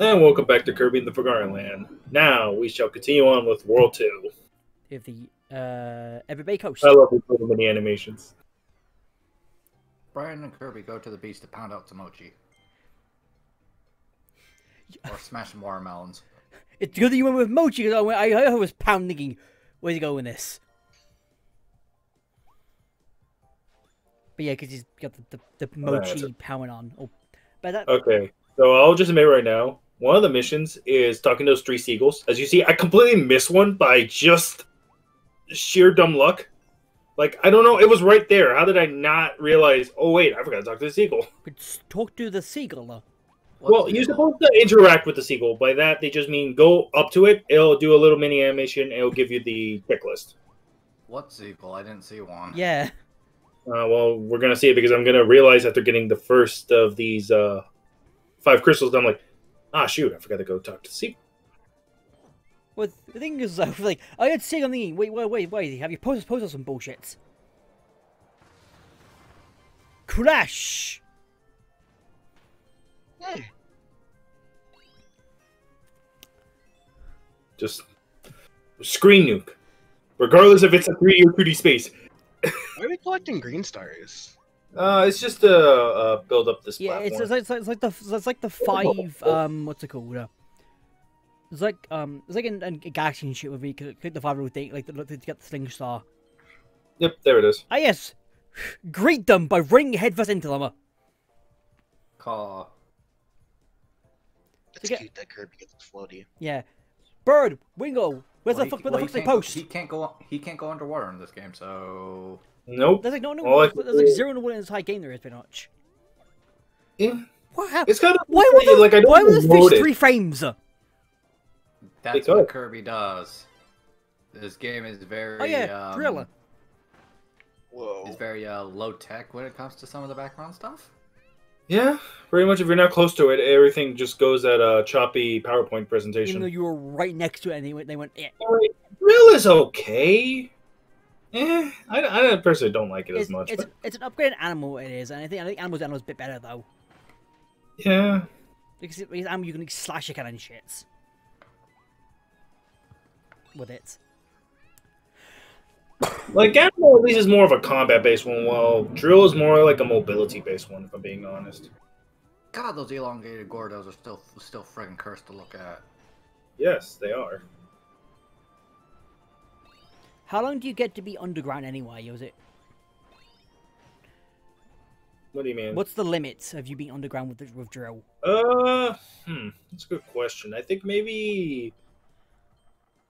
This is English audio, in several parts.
And welcome back to Kirby in the Forgotten Land. Now we shall continue on with World 2. With the Every Coast. I love these little mini animations. Bryan and Kirby go to the beach to pound out some mochi. Or smash some watermelons. It's good that you went with mochi because I was pounding. Where's he going with this? But yeah, because he's got the mochi pounding on. Oh, but that... Okay, so I'll just admit right now, one of the missions is talking to those 3 seagulls. As you see, I completely missed one by just sheer dumb luck. Like, I don't know, it was right there. How did I not realize, oh wait, I forgot to talk to the seagull. But talk to the seagull. Well, you're supposed to interact with the seagull. By that, they just mean go up to it, it'll do a little mini animation, and it'll give you the checklist. What seagull? I didn't see one. Yeah. Well, we're going to see it because I'm going to realize after getting the first of these 5 crystals, I'm like, ah, shoot, I forgot to go talk to the seagull. Well, the thing is, like, I had seagull thinking, wait, have you posted some bullshit? Crash! Hey. Just screen nuke. Regardless if it's a 3D or 2D space. Why are we collecting green stars? It's just to build up this Yeah, platform. it's like the 5 what's it called? It's like in a galaxy and shit where you click the 5 little thing, like to get the sling star. Yep, there it is. Ah yes, greet them by running headfirst into them. Caw. It's cute that Kirby gets floaty. Yeah, Bird, Wingo, where the fuck's they post? He can't go underwater in this game, so Nope. There's like no, Well, there's like 0 in the entire game. There is pretty much. Yeah. What happened? It's kind of Why were those, like I don't why were those load fish it. 3 frames? that's Because- what Kirby does. This game is very Oh yeah, Driller. Whoa. It's very low tech when it comes to some of the background stuff. Yeah, pretty much. If you're not close to it, everything just goes at a choppy PowerPoint Even presentation. though you were right next to it, and they went, yeah. Real is okay. I personally don't like it as much. But... It's an upgraded animal. It is, and I think animal's a bit better though. Yeah. Because animal you can slash your cannon shits with it. Like, Animal at least is more of a combat-based one, while Drill is more like a mobility-based one, if I'm being honest. God, those elongated Gordos are still friggin' cursed to look at. Yes, they are. How long do you get to be underground anyway? Was it? What do you mean? What's the limit of you being underground with Drill? That's a good question. I think maybe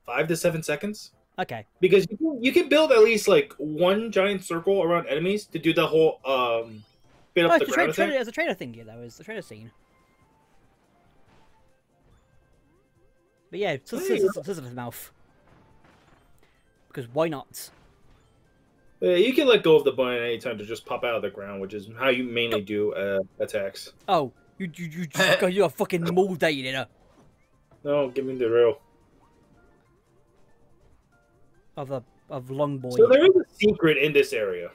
5 to 7 seconds. Okay. Because you can build at least like 1 giant circle around enemies to do the whole bit up the ground attack. It's a trader thing, yeah, that was the trader scene. But yeah, scissors in his mouth. Because why not? You can let go of the button at any time to just pop out of the ground, which is how you mainly do attacks. Oh, you just got your fucking mold that you did. No, give me the real. Of Long Boy. So there is a secret in this area.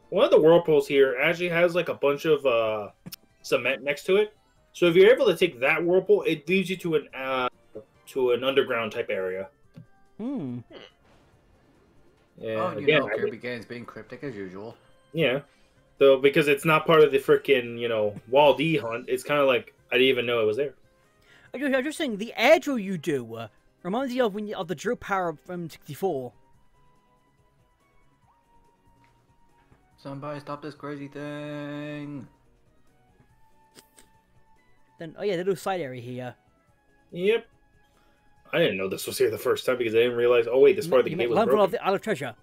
One of the whirlpools here actually has like a bunch of cement next to it. So if you're able to take that whirlpool, it leads you to an underground type area. Hmm. Yeah. Oh, again, Kirby games being cryptic as usual. Yeah. So because it's not part of the frickin', Wall D hunt, it's kind of like I didn't even know it was there. I'm just saying the air drill you do reminds you of the drill power from 64. Somebody stop this crazy thing. Then oh yeah, the little side area here. Yep. I didn't know this was here the first time because I didn't realize. Oh wait, this part of the game was broken. Of the Isle of Treasure.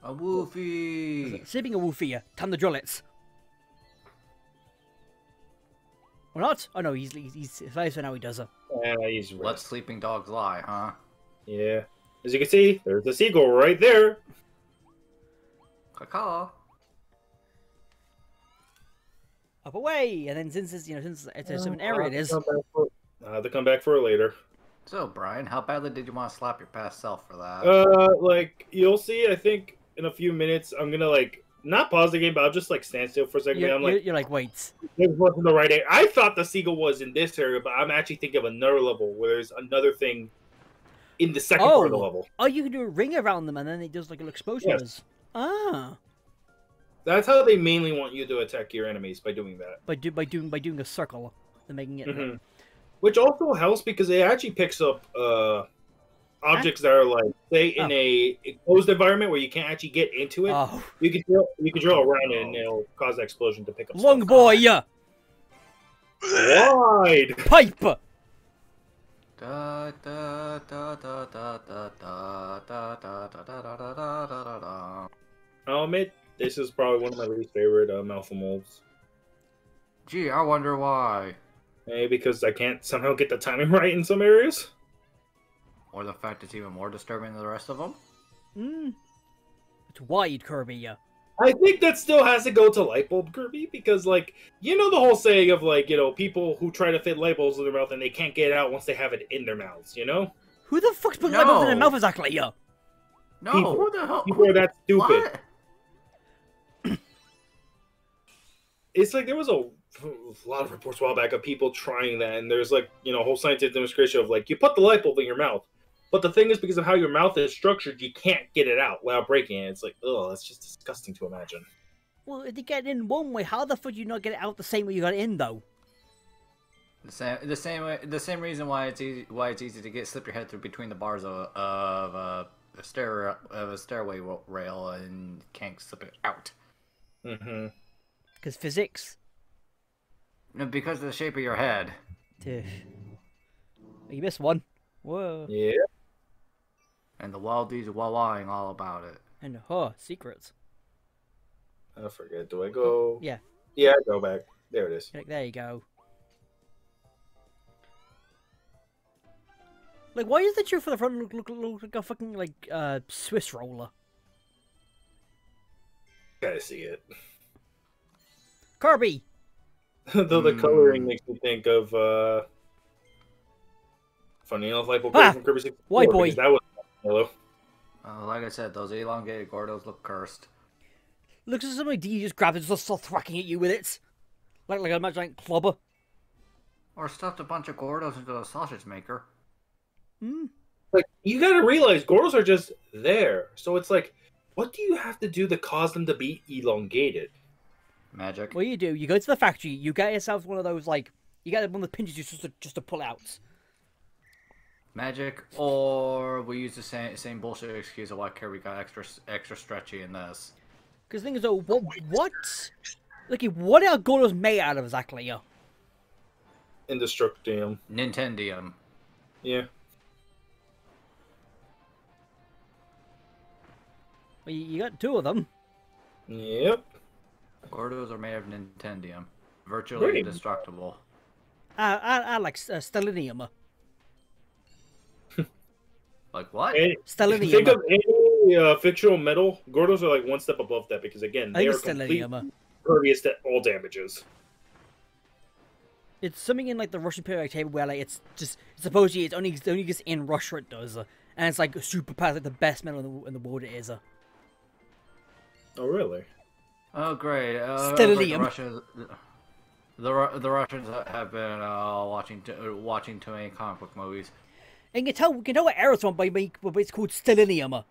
A woofy. Sleeping a woofy. Time to drill it. Or not? Oh no, he's so now he does it. Yeah, he's right. Let sleeping dogs lie, huh? Yeah. As you can see, there's the seagull right there. Caw. Up away, and then since it's a certain area, it is. They'll come back for it later. So, Bryan, how badly did you want to slap your past self for that? Like you'll see. I think in a few minutes, I'm gonna like not pause the game, but I'll just like stand still for a second. I'm like, you're like, wait. this wasn't the right area. I thought the seagull was in this area, but I'm actually thinking of another level where there's another thing in the second part of the level. Oh, you can do a ring around them, and then it does like an explosion. Yes. Ah. That's how they mainly want you to attack your enemies, by doing that. By doing a circle and making it. Which also helps because it actually picks up objects that are like, say, in a closed environment where you can't actually get into it. Oh. You can drill around it and it'll cause the explosion to pick up. Long stuff. boy, yeah. Wide Pipe. Da, da, da, da, da, da, da, da, da, da, da, da, da, da. I'll admit, this is probably one of my least favorite Mouthful molds. Gee, I wonder why. Maybe because I can't somehow get the timing right in some areas. Or the fact it's even more disturbing than the rest of them. It's wide, Kirby, yeah. I think that still has to go to light bulb Kirby because, like, you know the whole saying of, like, you know, people who try to fit light bulbs in their mouth and they can't get it out once they have it in their mouths, you know? Who the fuck's putting light bulbs in their mouth exactly, yeah? No, People. who the hell? People are that stupid. What? It's like there was a lot of reports a while back of people trying that, and there's, like, you know, a whole scientific demonstration of, like, you put the light bulb in your mouth. But the thing is, because of how your mouth is structured, you can't get it out without breaking it. It's like, ugh, that's just disgusting to imagine. Well, if you get it in one way, how the fuck do you not get it out the same way you got it in, though? The same reason why it's easy to slip your head through between the bars of a stairway rail and can't slip it out. Because physics. No, because of the shape of your head. You missed one. Whoa. Yeah. And the wildies were lying all about it. And secrets. I forget. Do I go? Yeah. Yeah, I go back. There it is. There you go. Like, why does the truth for the front look like a fucking, like, Swiss roller? Gotta see it. Kirby! Though the coloring makes me think of, funny enough, like from Kirby 64. White boy. That was yellow. Like I said, those elongated Gordos look cursed. Looks as somebody D just grabbed it and just starts thwacking at you with it. Like a giant clubber. Or stuffed a bunch of Gordos into a sausage maker. Like, you gotta realize, Gordos are just there. So it's like, what do you have to do to cause them to be elongated? Magic. What do? You go to the factory, you get yourself one of those, like, you get one of the pinches just to pull out. Magic, or we use the same bullshit excuse of why Kirby got extra stretchy in this. Because the thing is, though, what? Like, what are Gordos made out of exactly? Yeah. Indestructium. Nintendium. Yeah. Well, you got two of them. Yep. Gordos are made of Nintendium. Virtually Really? indestructible. I like stellinium. Like what? If you Stellinium. think of any fictional metal, Gordos are like one step above that because, again, I they think are it's completely stellinium. impervious to all damages. It's something in like the Russian periodic table where like it's supposedly it's only just in Russia it does, and it's like super past like the best metal in the world it is. Oh, really? Oh great. Stellinium. The Russians have been watching too many comic book movies. And you can tell what era it's from by it's called stellinium.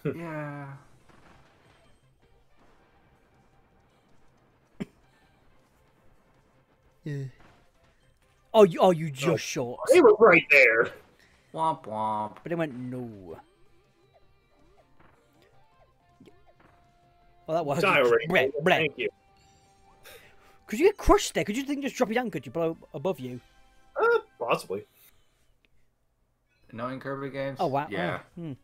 Yeah. Oh, you just short. They were right there. Womp womp. But it went no. Well, that was Die already. Bleh, bleh. Thank you. Could you get crushed there? Could you think just drop you down? Could you blow above you? Possibly. Knowing Kirby games? Oh wow. Yeah. Oh,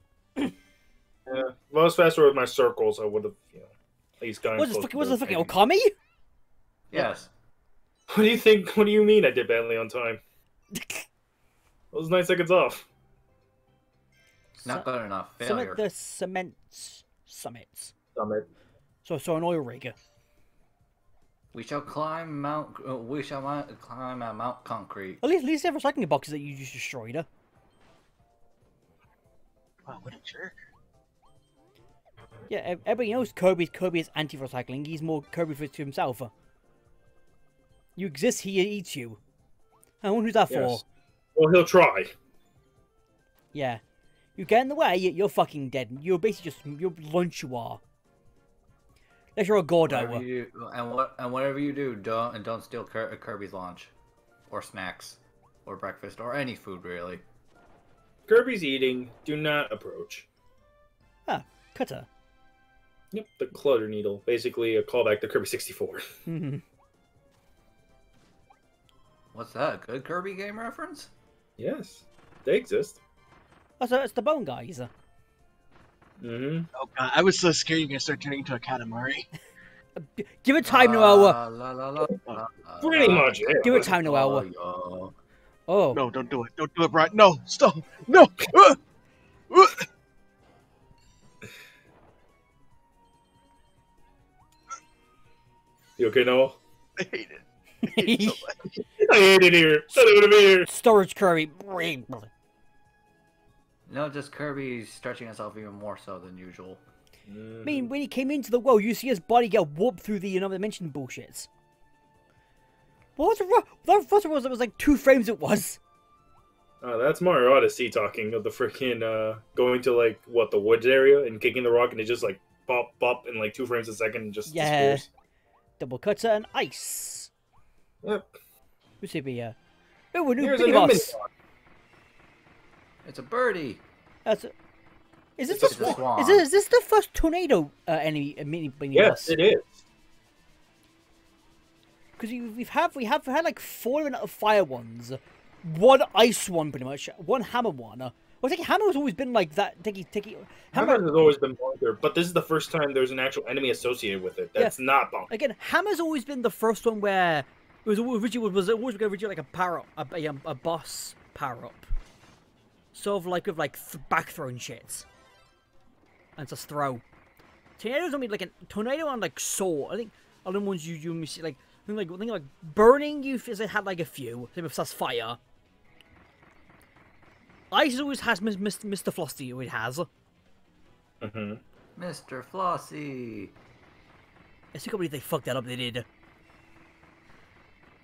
Yeah. If I was faster with my circles, I would have, at least gotten Was close this to fucking those Okami? Yes. What do you think? What do you mean I did badly on time? It was 9 seconds off. Not good enough. Summit Failure. the summits. Summit. So an oil rig. We shall climb Mount. We shall climb Mount Concrete. At least they have recycling boxes that you just destroyed. Wow, what a jerk. Yeah, everybody knows Kirby is anti-recycling. He's more Kirby for to himself. You exist, he eats you. I wonder who's that for. Yes. Well, he'll try. Yeah. You get in the way, you're fucking dead. You're basically just you're lunch. You are. Unless you're a Gordo. Whatever you do, don't steal Kirby's lunch, or snacks, or breakfast, or any food really. Kirby's eating. Do not approach. Ah, cutter. Yep, the clutter needle. Basically a callback to Kirby 64. What's that? A good Kirby game reference? Yes, they exist. Oh, so it's the bone guys. Mm-hmm. Oh god, I was so scared you're gonna start turning into a Katamari. Give it time, Noel. Pretty much it. Give it time, Noel. Oh. No, don't do it. Don't do it, Bryan. No, stop. No. You okay, Noel? I hate it. I hate it so much. I hate it here. I don't want to be here. Storage Kirby. No, just Kirby stretching himself even more so than usual. I mean, when he came into the world, you see his body get warped through the another dimension bullshits. What was it? That first one was it was like 2 frames. It was. That's Mario Odyssey talking of the freaking going to like what the woods area and kicking the rock and it just like pop in like 2 frames a second and just disappears. Double cutter and ice. Yep. Who's it be? Oh, a new Here's mini an boss. It's a birdie. That's it. Is this It's the a swan. is this the first tornado enemy mini Yes, boss? it is. Because we have had like 4 fire ones, 1 ice one pretty much, 1 hammer one. Well, I think hammer's always been like that. Hammer has always been bunker, but this is the first time there's an actual enemy associated with it. That's not bunker. Again, hammer's always been the first one where it was always originally like a power up, a boss power up, sort of like with like back throwing shit, and just throw. Tornadoes only like a tornado and like sword. I think other ones you see like. I think like burning you had like a few. Same with fire. Ice always has Mr. Flossie. It has. Mm-hmm. Mr. Flossie. I still can't believe they fucked that up. They did.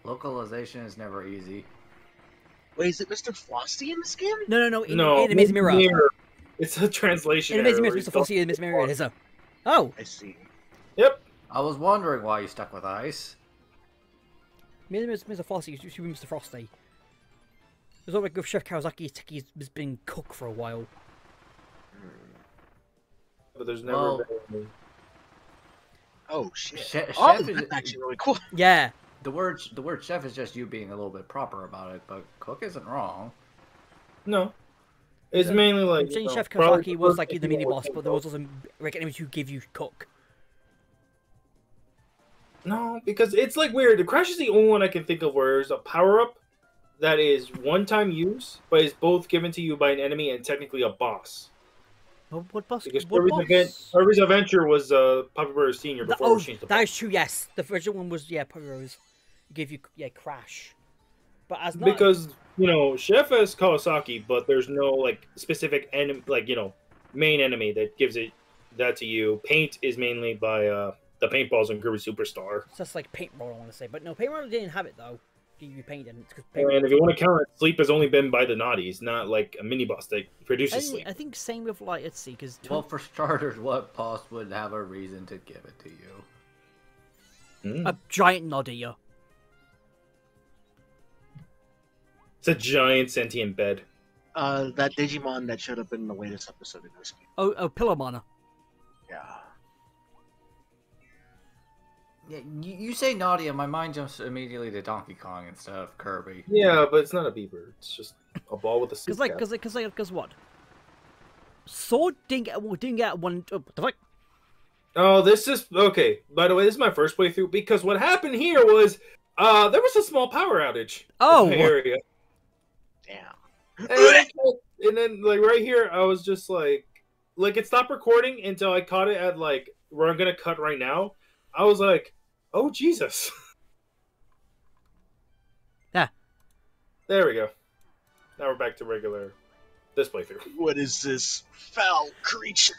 Localization is never easy. Wait, is it Mr. Flossie in this game? No. No, In Amazing Mirror. It's a translation. In Amazing error. Mirror, Mr. Flossie and Miss Mirror. It is. Oh. I see. Yep. I was wondering why you stuck with ice. Mr. Flossie used to be Mr. Frosty. It's all like with Chef Kawasaki. He's been cooked for a while. But there's never Well, been. Oh shit. Chef is that's actually really cool. Yeah. the word chef is just you being a little bit proper about it, but cook isn't wrong. No. It's mainly like. I'm saying you know, Chef probably Kawasaki was the like first the mini thing boss, but there was also like enemies who give you cook. No, because it's like weird. The Crash is the only one I can think of where there's a power up that is one-time use, but is both given to you by an enemy and technically a boss. What boss? Because What boss? Kirby's Adventure was Puppy Brothers Senior before it changed the that is true. Yes, the original one was Puppy Rose. Give you Crash, but as not because Chef has Kawasaki, but there's no like specific enemy, like main enemy that gives that to you. Paint is mainly by the paintballs in Kirby Superstar. it's just like paintball. I want to say, but no, paintball didn't have it though. You paint didn't. And if you want to count it, sleep has only been by the naughties, not like a mini boss that produces sleep. I think same with like let's see, because Well, for starters, what boss would have a reason to give it to you? a giant noddy. It's a giant sentient bed. That Digimon that showed up in the latest episode of this game. Oh, Pillowmon. Yeah. Yeah, you say naughty, and my mind jumps immediately to Donkey Kong instead of Kirby. Yeah, but it's not a beaver. It's just a ball with a soup cap. Because what? Sword didn't get one. Oh, what the fuck? Oh, this is okay. By the way, this is my first playthrough because what happened here was there was a small power outage in the area. Damn. And then like right here, I was just like it stopped recording until I caught it at like where I'm gonna cut right now. I was like, oh Jesus. Yeah. There we go. Now we're back to regular this playthrough. What is this foul creature?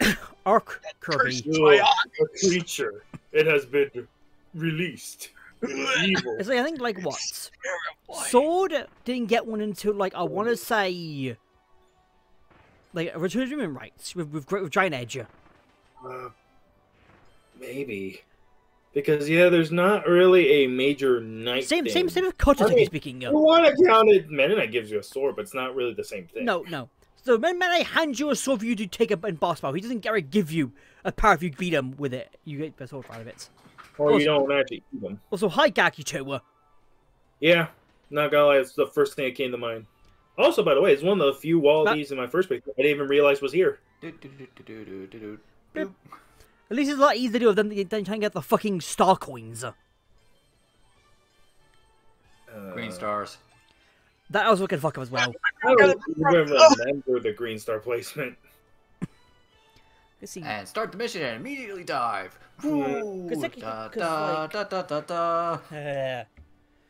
Arc Kirby. cursed my A eyes. creature. It has been released. Evil. It's like, I think, like, what? Sword didn't get one until, like, I want to say... Like, Return of Human Rights with Giant Edge. Maybe. Because, yeah, there's not really a major knight Same thing. with Cutter, I mean, speaking You of. want to count it, Meta Knight gives you a sword, but it's not really the same thing. No. So when I hand you a sword for you to take a boss battle, he doesn't give you a power if you beat him with it. You get the sword out of it. Or you don't actually eat them. Also, hi Gaki too. Yeah, not gonna lie, it's the first thing that came to mind. Also, by the way, it's one of the few wallabies in my first playthrough I didn't even realize was here. At least it's a lot easier to do than trying to get the fucking star coins. Green stars. That I was looking fuck up as well. I don't even remember the green star placement. Let's see. And start the mission and immediately dive.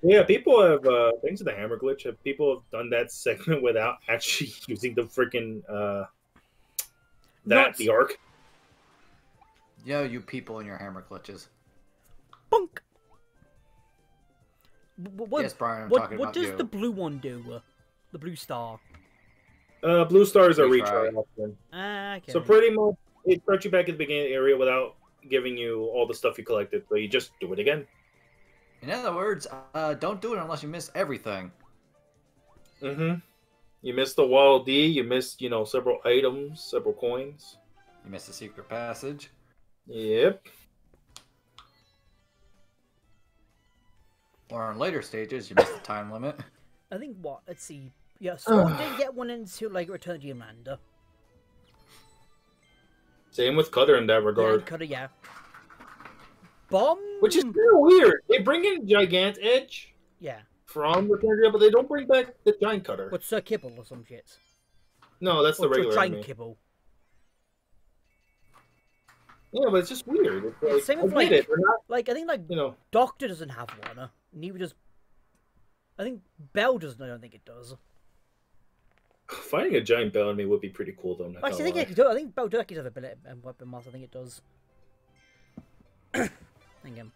Yeah, people have, thanks to the hammer glitch, people have done that segment without actually using the freaking, the arc. Yo, you people and your hammer glitches. Bunk. Yes, Brian, I'm talking what about does you. the blue one do? The blue star. Blue stars are Retry. retry option. Okay. So pretty much, it starts you back at the beginning of the area without giving you all the stuff you collected, so you just do it again. In other words, don't do it unless you miss everything. Mm-hmm. You missed the Wall D, you missed, several items, several coins. You missed the secret passage. Yep. Or in later stages, you missed the time limit. I think what? Let's see. Yeah, so I didn't get one into like Return of the Amanda. Same with Cutter in that Yeah, regard. Cutter, yeah. Bomb. Which is kind of weird. They bring in Gigant Edge Yeah. from Return, but they don't bring back the Giant Cutter. What's Sir Kibble or some shit? No, that's the Or regular Giant enemy. Kibble. Yeah, but it's just weird. It's like, Same I with, get like- it. They're not, Like I think like Doctor doesn't have one. Neither does. I think Bell doesn't. I don't think it does. finding a giant bell enemy would be pretty cool, though. Not Actually, gonna I think Bell does have ability and weapon moss. I think it does. Thank him.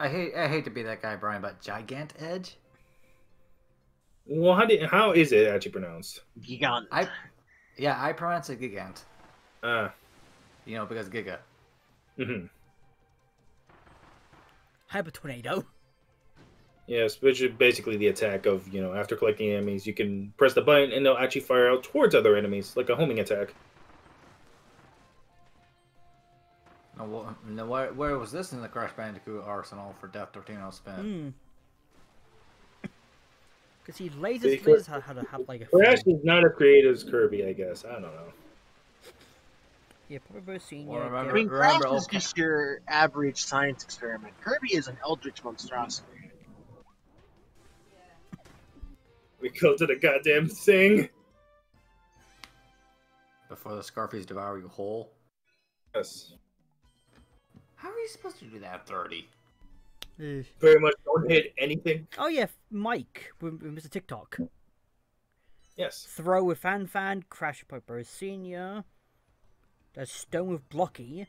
I hate to be that guy, Brian, but Gigant Edge? Well, how is it actually pronounced? Gigant. I pronounce it Gigant. Because Giga. Mm-hmm. Hyper Tornado. Yes, which is basically the attack of, after collecting enemies, you can press the button and they'll actually fire out towards other enemies, like a homing attack. Now, where was this in the Crash Bandicoot arsenal for Death Tortino spin? Because he lasers how to have like a. Crash is not as creative as Kirby, I guess. I don't know. Yeah, probably seen. Well, I mean, Crash is just your average science experiment. Kirby is an eldritch monstrosity. We go to the goddamn thing. Before the Scarfies devour you whole? Yes. How are you supposed to do that, 30? Very much don't hit anything. Oh yeah, Mike with Mr. TikTok. Yes. Throw with Fan, Crash Piper Senior. There's Stone with Blocky.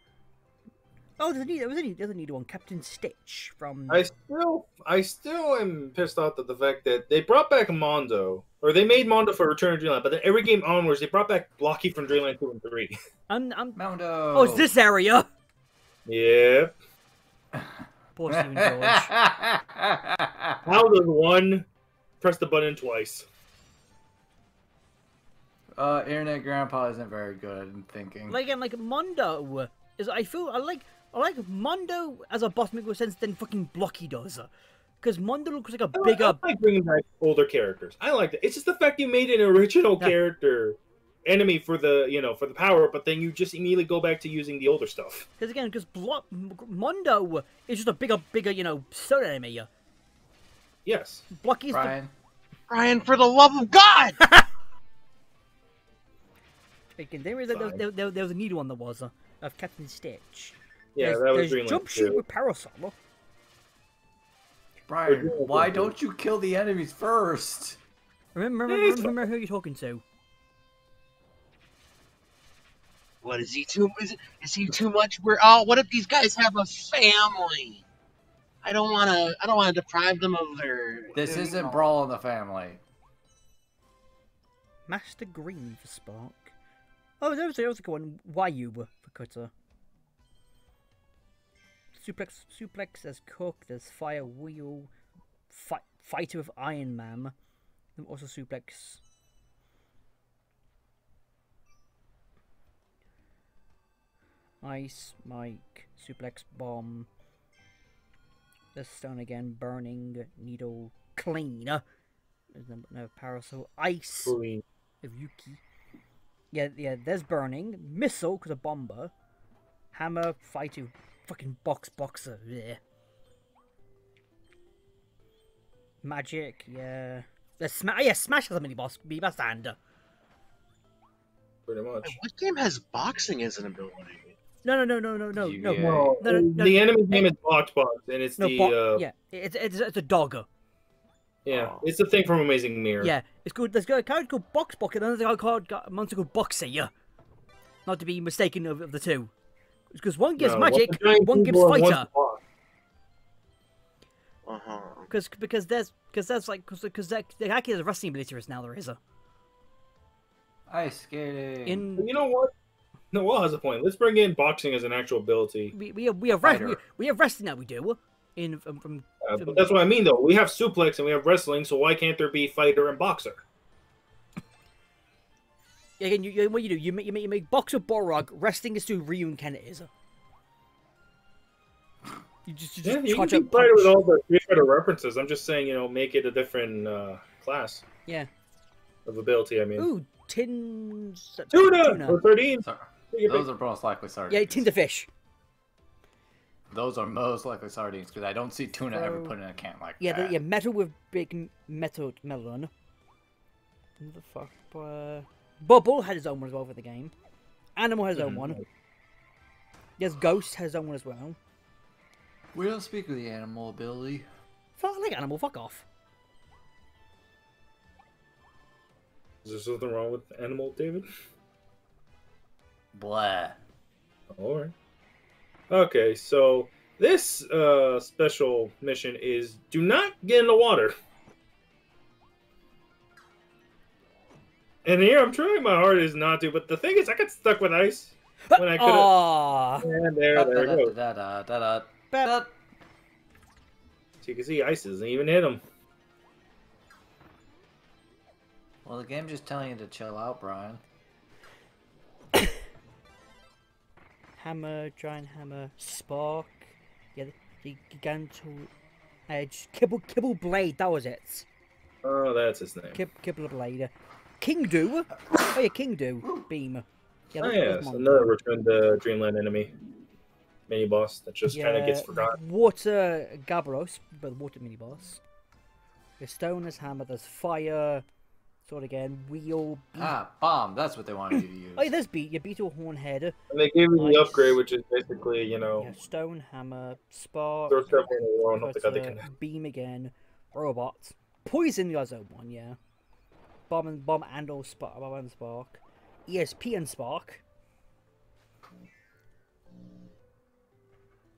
Oh, there's a neat one, Captain Stitch from. I still am pissed off at the fact that they brought back Mondo, or they made Mondo for Return of Dreamland, but then every game onwards they brought back Blocky from Dreamland 2 and 3. I'm. Mondo! Oh, it's this area. Yep. Poor Steven George. How does one press the button twice? Internet Grandpa isn't very good in thinking. Like Mondo is. I like Mondo as a boss makes more sense than fucking Blocky does. Because Mondo looks like a bigger. I like bringing back older characters. I like that. It's just the fact you made an original character enemy for the for the power, but then you just immediately go back to using the older stuff. Because Mondo is just a bigger soda enemy. Yes. Blocky's Brian, for the love of God! There was a neat one that was of Captain Stitch. Yeah, that was Dreamland Jump Shoot too. with Parasol. Brian, why don't you kill the enemies first? Remember who you're talking to. What is he too? Is he too much? What if these guys have a family? I don't want to. I don't want to deprive them of their. This isn't Brawl in the Family. Master Green for Spark. Oh, there was a good one. Wayu for Cutter. Suplex, there's Cook, there's Fire Wheel, Fighter with Iron Man, and also Suplex. Ice, Mike, Suplex, Bomb. There's Stone again, Burning, Needle, Clean. There's no Parasol, Ice, Clean. of Yuki. Yeah, there's Burning, Missile, because of Bomber, Hammer, Fighter, fucking Boxer, yeah. Magic, yeah. There's Smash has a mini-boss, Beaver Sander. Pretty much. What game has boxing as an ability? No. Yeah. No, The enemy's name is Box, and it's yeah, it's a dogger. Yeah, it's the thing from Amazing Mirror. Yeah, it's good. There's a character called Box, and then there's a monster called Boxer, yeah. Not to be mistaken of the two. Because one gives magic, one gives fighter. Because there actually is a wrestling ability now. There is a. Ice skating. You know what? Noel has a point. Let's bring in boxing as an actual ability. We have wrestling now. We do. But that's what I mean, though. We have suplex and we have wrestling, so why can't there be fighter and boxer? Again, what you do? You make boxer Borog. Wrestling is to Ryu and Ken. It is. You just you can be fighter with all the Street Fighter references. I'm just saying, make it a different class. Yeah. Of ability, I mean. Ooh, tuna. For 13. Those are most likely sardines. Yeah, tuna fish. Those are most likely sardines because I don't see tuna ever put in a can like that. Yeah, metal with big metal melon. What the fuck? Bubble had his own one as well for the game. Animal has his own one. Yes, Ghost has his own one as well. We don't speak of the animal ability. I like Animal. Fuck off. Is there something wrong with Animal, David? Blah. Alright. Okay, so this special mission is do not get in the water. And here I'm trying my hardest not to, but the thing is I got stuck with ice when I could have. And there it goes. So you can see ice doesn't even hit him. Well, the game's just telling you to chill out, Bryan. Hammer, Giant Hammer, Spark. Yeah, the Giganto Edge. Kibble Blade, that was it. Oh, that's his name. Kibble Blade. King Do. Oh yeah, King Do. Beam. Yeah, yes, another Return to Dreamland enemy. Mini boss that just kind of gets forgotten. Water Gabros, but water mini boss. There's stone, there's hammer, there's fire. Sword again, wheel. Bomb. That's what they wanted you to use. Oh yeah, there's Beetle Hornhead. And they gave you the upgrade, which is basically, Yeah, stone, hammer, spark. Throw stuff in the wall and hope they got the connect. Beam again. Robot. Poison the other one, yeah. Bomb and all spark. Bomb and spark. ESP and spark.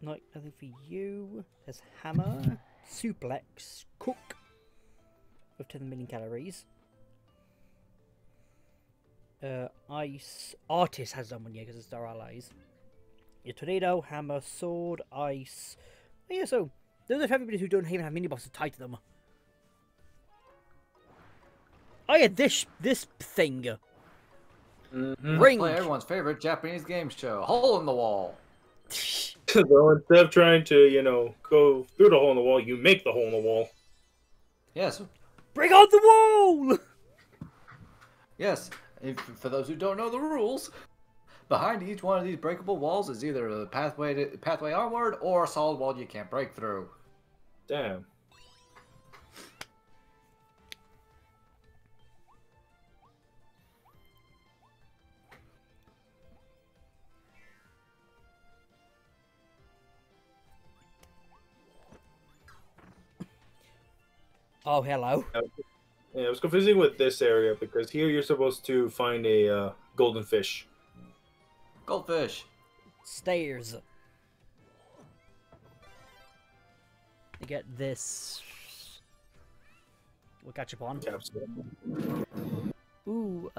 Nothing for you. There's hammer. Suplex. Cook. With 10 million calories. Ice. Artist has someone, yeah, because it's their allies. Yeah, tornado, hammer, sword, ice. Oh, yeah, so those are everybody who don't even have mini bosses tied to them. Oh yeah, this thing. Ring. Play everyone's favorite Japanese game show, Hole in the Wall. So instead of trying to, go through the hole in the wall, you make the hole in the wall. Yes. Bring out the wall! Yes. For those who don't know the rules, behind each one of these breakable walls is either a pathway onward or a solid wall you can't break through. Damn. Oh, hello. Yeah, it was confusing with this area because here you're supposed to find a golden fish. Goldfish. Stairs. You get this. We'll catch up on. Capsule. Ooh,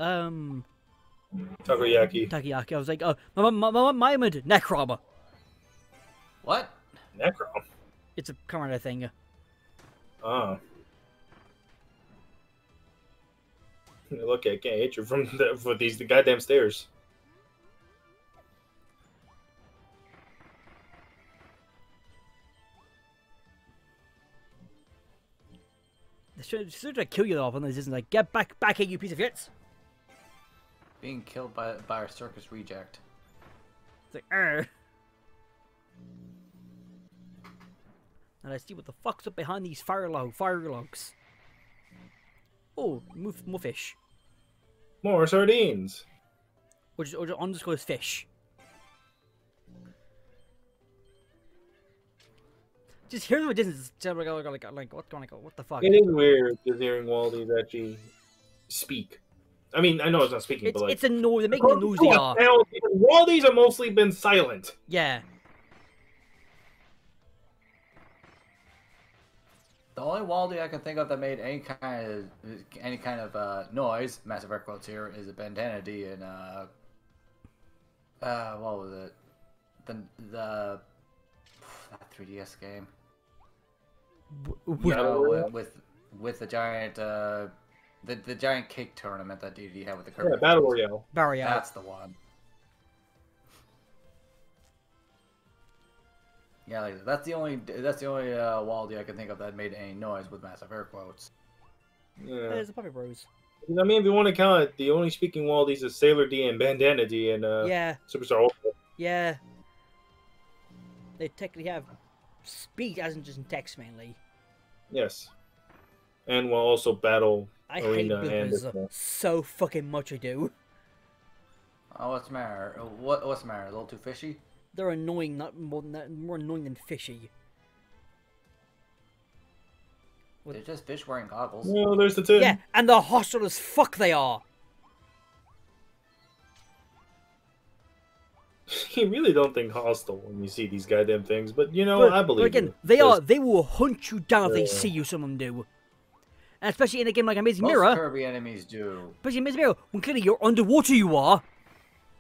Takoyaki. Takoyaki. I was like, oh, my Necrom. What? Necrom. It's a Commander thing. Ah. Look, I can't hit you from the goddamn stairs. They're trying to kill you though, and this isn't like, get back here, you piece of shit. Being killed by our circus reject. It's like, And I see what the fuck's up behind these fire logs. Oh, more fish. More sardines. Or just undisclosed fish. Just hearing them at distance, like what the fuck? It is weird just hearing Waldies actually speak. I mean, I know it's not speaking, but like... It's a noise. They're making the noise they are. Waldies have mostly been silent. Yeah. The only Waldy I can think of that made any kind of noise, massive air quotes here, is a Bandana D in what was it? That 3DS game. With the giant the giant cake tournament that DD had with the Kirby. Yeah, Battle Royale. That's the one. Yeah, like, that's the only Waldy I can think of that made any noise with massive air quotes. Yeah. There's a Puppy Bros. I mean, if you want to count it, the only speaking Waldies is Sailor D and Bandana D and yeah. Superstar Ultra. Yeah. They technically have speak, as in just in text mainly. Yes. And will also battle I Arena hate and Blizzard so fucking much. I do. Oh, what's the matter? What's the matter? A little too fishy? They're annoying, more annoying than fishy. They're just fish wearing goggles. No, there's the tin. Yeah, and they're hostile as fuck. They are. You really don't think hostile when you see these goddamn things, but you know, I believe. But again, you. they will hunt you down if they see you. Some of them do. And especially in a game like Amazing Most Mirror. Kirby enemies do. Especially in Amazing Mirror, when clearly you're underwater, you are.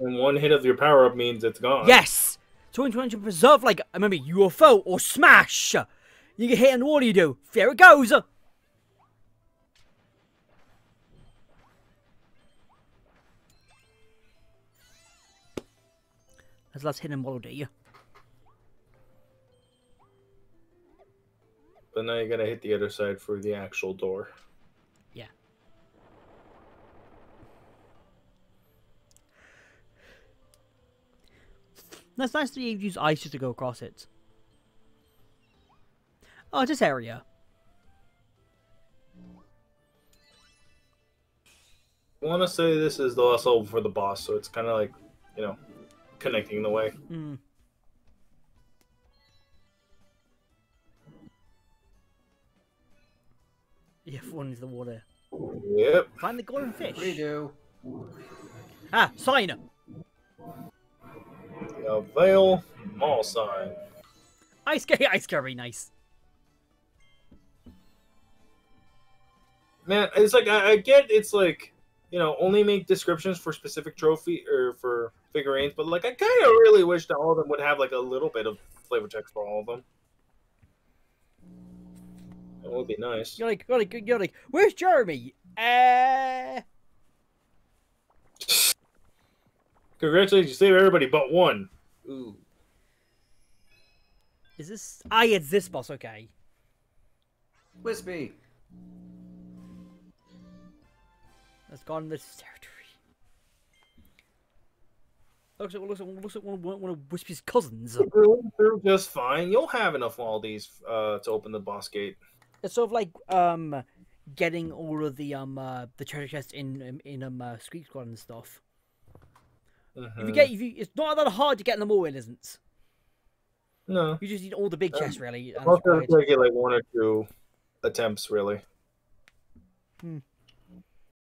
And one hit of your power up means it's gone. Yes. So when you preserve, like, remember, UFO or Smash, you get hit underwater, you do. There it goes. That's last hidden melody. But now you gotta hit the other side for the actual door. Yeah. That's nice that you use ice just to go across it. Oh, this area. I want to say this is the last level for the boss, so it's kind of like, you know, connecting the way. Mm. Yeah, one is the water. Yep. Find the golden fish. Redo. Ah, sign. A Veil Mall sign. Ice Kirby, nice. Man, it's like I get it's like, you know, only make descriptions for specific trophy or for figurines, but like I kind of really wish that all of them would have like a little bit of flavor text for all of them. That would be nice. You're like, where's Jeremy? Congratulations, you saved everybody but one. Ooh. Is this? Ah, yeah, it's this boss. Okay. Wispy. That's gone in this territory. Looks like one of Wispy's cousins. They're just fine. You'll have enough all these to open the boss gate. It's sort of like getting all of the treasure chests in Squeak Squad and stuff. Mm-hmm. It's not that hard to get them all in, isn't? No. You just need all the big chests, really. Most of them get like one or two attempts, really. Hmm.